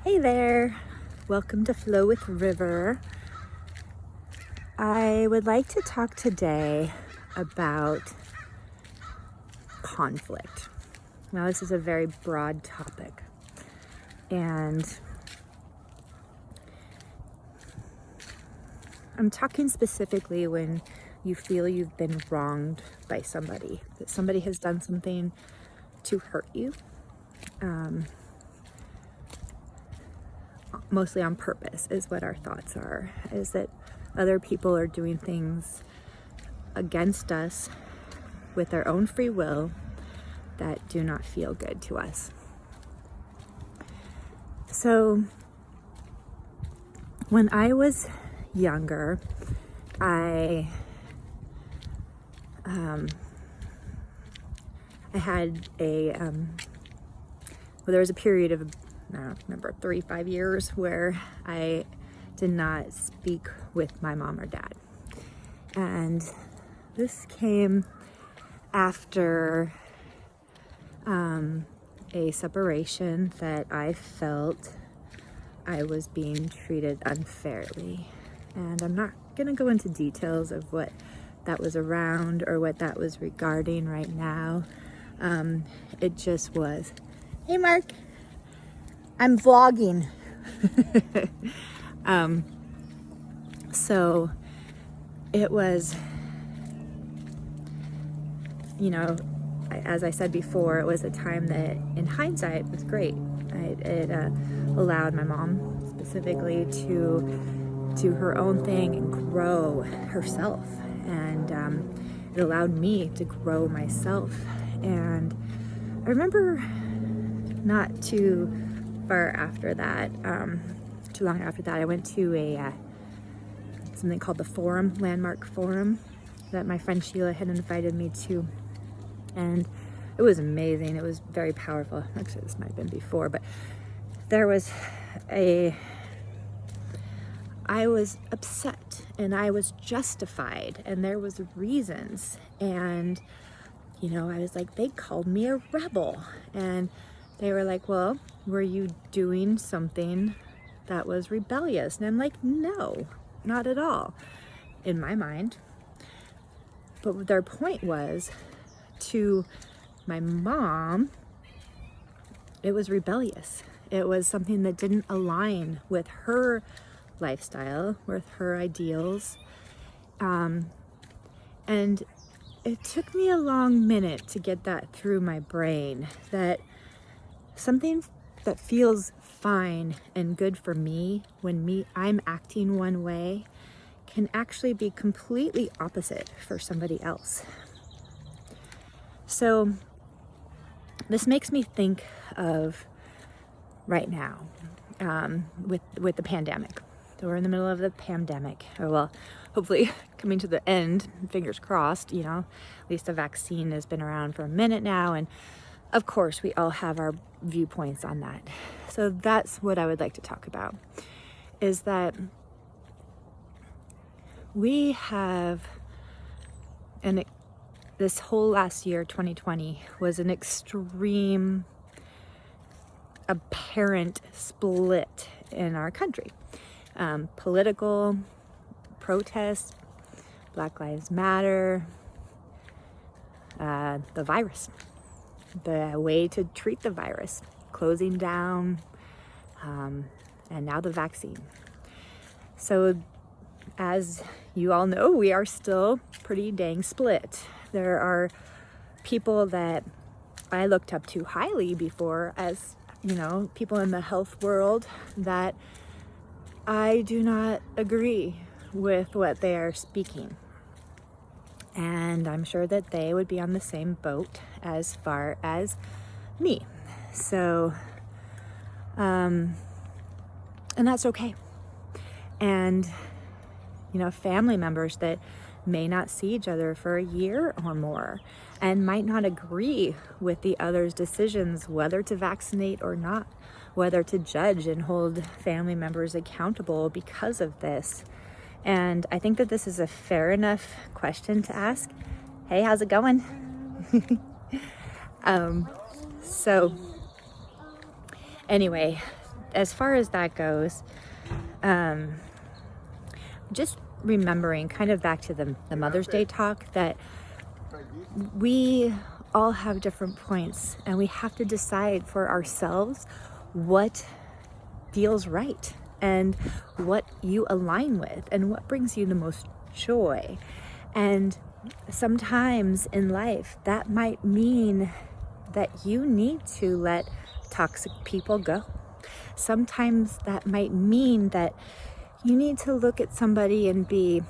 Hey there, welcome to Flow with River. I would like to talk today about conflict. Now, this is a very broad topic, and I'm talking specifically when you feel you've been wronged by somebody, that somebody has done something to hurt you. Mostly on purpose is what our thoughts are, is that other people are doing things against us with their own free will that do not feel good to us. So when I was younger, I had there was a period of, I don't remember, 3-5 years where I did not speak with my mom or dad. And this came after a separation that I felt I was being treated unfairly. And I'm not going to go into details of what that was around or what that was regarding right now. It just was, hey Mark, I'm vlogging. So it was, as I said before, it was a time that in hindsight was great. It allowed my mom specifically to do her own thing and grow herself. And it allowed me to grow myself. And I remember not too far after that, too long after that, I went to something called the Forum, Landmark Forum, that my friend Sheila had invited me to. And it was amazing. It was very powerful. Actually, this might have been before, but I was upset and I was justified and there was reasons. And, I was like, they called me a rebel. And they were like, well, were you doing something that was rebellious? And I'm like, no, not at all, in my mind. But their point was, to my mom, it was rebellious. It was something that didn't align with her lifestyle, with her ideals. And it took me a long minute to get that through my brain, that something that feels fine and good for me when I'm acting one way can actually be completely opposite for somebody else. So this makes me think of right now, with the pandemic. So we're in the middle of the pandemic, or well, hopefully coming to the end, fingers crossed, at least the vaccine has been around for a minute now. And of course, we all have our viewpoints on that. So that's what I would like to talk about, is that we have, and this whole last year, 2020, was an extreme, apparent split in our country. Political protests, Black Lives Matter, the virus, the way to treat the virus, closing down, and now the vaccine. So as you all know, we are still pretty dang split. There are people that I looked up to highly before as, people in the health world that I do not agree with what they are speaking. And I'm sure that they would be on the same boat as far as me. So, and that's okay. And, family members that may not see each other for a year or more and might not agree with the other's decisions, whether to vaccinate or not, whether to judge and hold family members accountable because of this. And I think that this is a fair enough question to ask. Hey, how's it going? So anyway, as far as that goes, just remembering, kind of back to the Mother's Day talk, that we all have different points and we have to decide for ourselves what feels right and what you align with and what brings you the most joy. And sometimes in life that might mean that you need to let toxic people go. Sometimes that might mean that you need to look at somebody and be,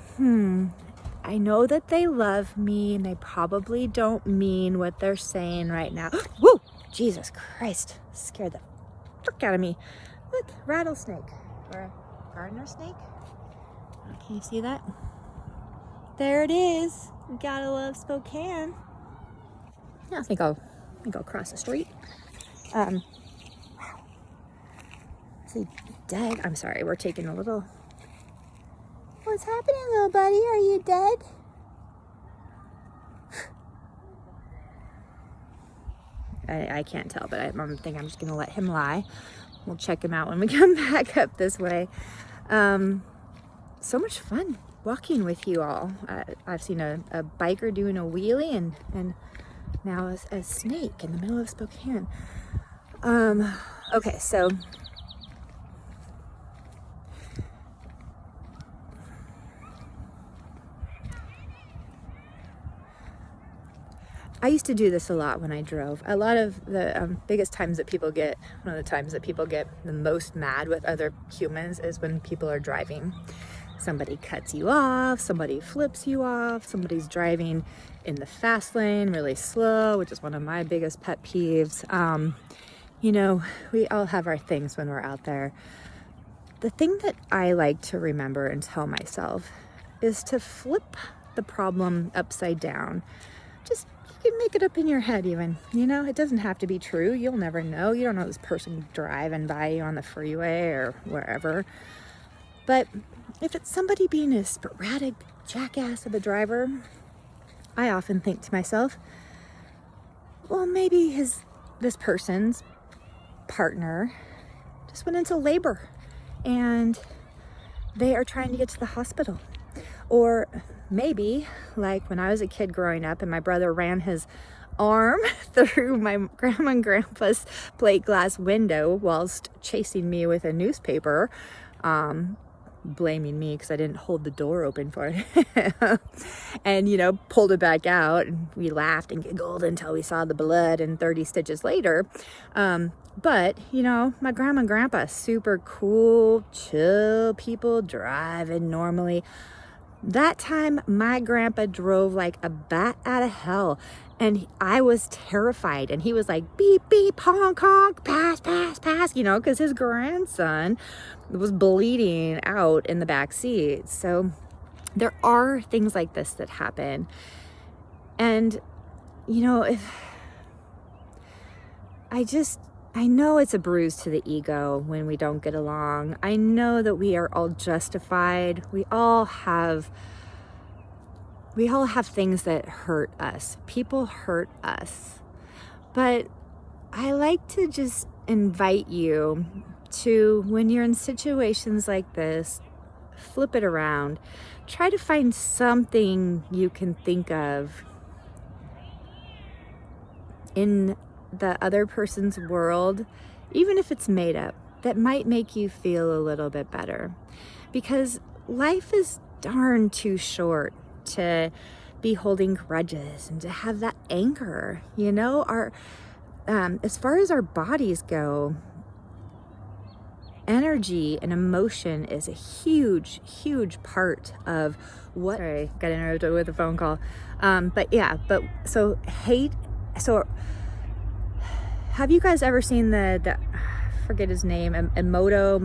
I know that they love me and they probably don't mean what they're saying right now. Woo! Jesus Christ, scared the frick out of me. Look, rattlesnake, or a gardener snake. Can you see that? There it is. Gotta love Spokane. Yeah, I think I'll cross the street. Wow. Is he dead? I'm sorry, we're taking a little. What's happening, little buddy? Are you dead? I can't tell, but I think I'm just gonna let him lie. We'll check him out when we come back up this way. So much fun walking with you all. I've seen a biker doing a wheelie and now a snake in the middle of Spokane. Okay, so I used to do this a lot when I drove. A lot of the biggest times that people get, one of the times that people get the most mad with other humans is when people are driving. Somebody cuts you off, somebody flips you off, somebody's driving in the fast lane really slow, which is one of my biggest pet peeves. You know, we all have our things when we're out there. The thing that I like to remember and tell myself is to flip the problem upside down. Just, you can make it up in your head even, you know, it doesn't have to be true. You'll never know. You don't know this person driving by you on the freeway or wherever. But if it's somebody being a sporadic jackass of a driver, I often think to myself, well, maybe this person's partner just went into labor and they are trying to get to the hospital. Or maybe, like when I was a kid growing up and my brother ran his arm through my grandma and grandpa's plate glass window whilst chasing me with a newspaper, blaming me because I didn't hold the door open for it and, you know, pulled it back out, and we laughed and giggled until we saw the blood and 30 stitches later. But, you know, my grandma and grandpa, super cool, chill people driving normally. That time, my grandpa drove like a bat out of hell, and I was terrified. And he was like, beep, beep, honk, honk, pass, pass, pass, you know, because his grandson was bleeding out in the back seat. So there are things like this that happen. And, you know, I know it's a bruise to the ego when we don't get along. I know that we are all justified. We all have things that hurt us. People hurt us. But I like to just invite you to, when you're in situations like this, flip it around. Try to find something you can think of in the other person's world, even if it's made up, that might make you feel a little bit better. Because life is darn too short to be holding grudges and to have that anger. You know, as far as our bodies go, energy and emotion is a huge, huge part of what. Sorry, got interrupted with a phone call. Have you guys ever seen the forget his name, Emoto?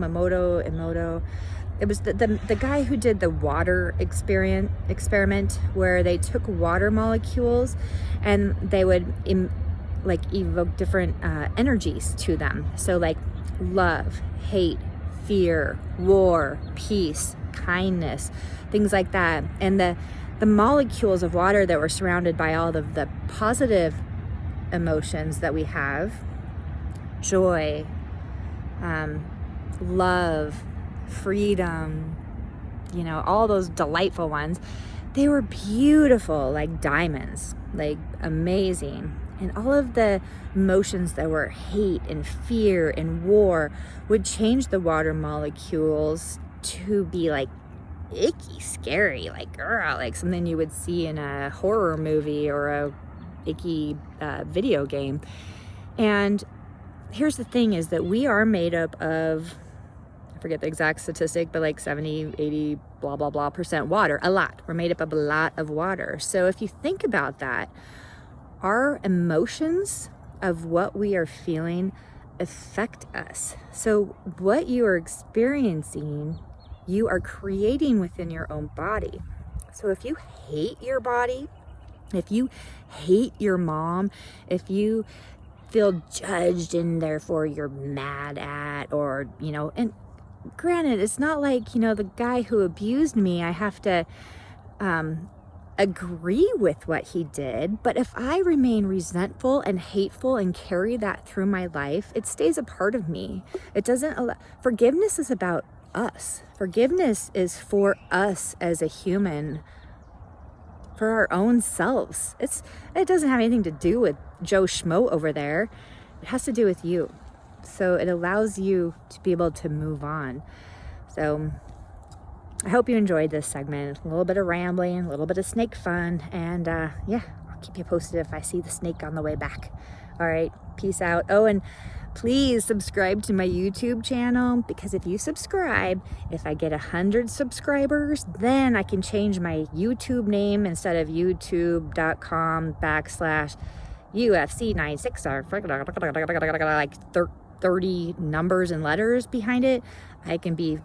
It was the guy who did the water experiment where they took water molecules and they would evoke different energies to them. So like love, hate, fear, war, peace, kindness, things like that. And the molecules of water that were surrounded by all of the positive emotions that we have, joy, love, freedom, you know, all those delightful ones. They were beautiful, like diamonds, like amazing. And all of the emotions that were hate and fear and war would change the water molecules to be like icky, scary, like like something you would see in a horror movie or a icky video game. And here's the thing is that we are made up of, I forget the exact statistic, but like 70, 80, blah, blah, blah % water. A lot. We're made up of a lot of water. So if you think about that, our emotions of what we are feeling affect us. So what you are experiencing, you are creating within your own body. So if you hate your body, if you hate your mom, if you feel judged and therefore you're mad at, or, you know, and granted, it's not like, you know, the guy who abused me, I have to agree with what he did. But if I remain resentful and hateful and carry that through my life, it stays a part of me. It doesn't allow. Forgiveness is about us. Forgiveness is for us as a human, for our own selves. It doesn't have anything to do with Joe Schmo over there. It has to do with you. So it allows you to be able to move on. So I hope you enjoyed this segment. A little bit of rambling, a little bit of snake fun, and yeah, I'll keep you posted if I see the snake on the way back. All right, peace out. Oh, and please subscribe to my YouTube channel, because if you subscribe, if I get 100 subscribers, then I can change my YouTube name. Instead of youtube.com/UFC96 or like 30 numbers and letters behind it, I can be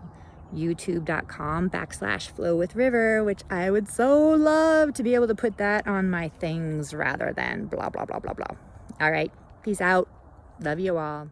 youtube.com/flowwithriver, which I would so love to be able to put that on my things rather than blah, blah, blah, blah, blah. All right, peace out. Love you all.